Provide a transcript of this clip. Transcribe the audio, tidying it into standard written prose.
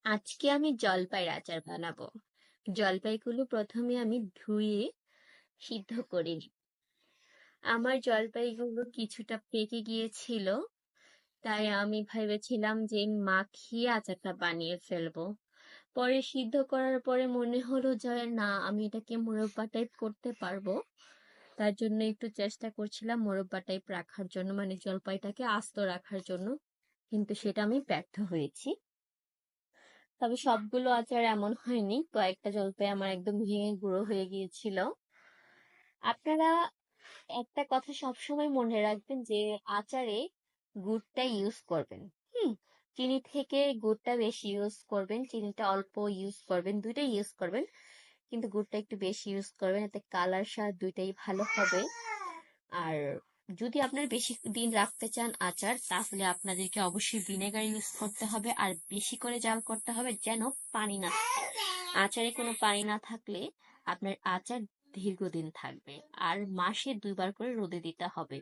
আজকে আমি জলপাইয়ের আচার বানাবো। জলপাইগুলো প্রথমে আমি ধুয়ে সিদ্ধ করে নিই। আমার জলপাইগুলো কিছুটা পেকে গিয়েছিল, তাই আমি ভেবেছিলাম যে মাখিয়ে আচারটা বানিয়ে ফেলবো। পরে সিদ্ধ করার পরে মনে হলো যে না, আমি এটাকে মোরব্বা টাইপ করতে পারবো। তার জন্য একটু চেষ্টা করছিলাম মোরব্বা টাইপ রাখার জন্য, মানে জলপাইটাকে আস্ত রাখার জন্য, কিন্তু সেটা আমি ব্যর্থ হয়েছি। তবে সবগুলো আচার এমন হয়নি, কয়েকটা জলপাই আমার একদম ভেঙে গুঁড়ো হয়ে গিয়েছিল। আপনারা একটা কথা সবসময় মনে রাখবেন যে আচারে গুড়টা ইউজ করবেন। হুম। চিনি থেকে গুড়টা বেশি ইউজ করবেন, চিনিটা অল্প ইউজ করবেন, দুইটাই ইউজ করবেন, কিন্তু গুড়টা একটু বেশি ইউজ করবেন, এতে কালার স্বাদ দুইটাই ভালো হবে। আর যদি আপনার বেশি দিন রাখতে চান আচার, তাহলে আপনাদেরকে অবশ্যই ভিনেগার ইউজ করতে হবে আর বেশি করে জাল করতে হবে, যেন পানি না থাকে। আচারে কোনো পানি না থাকলে আপনার আচার দীর্ঘদিন থাকবে। আর মাসে 2 বার করে রোদে দিতে হবে।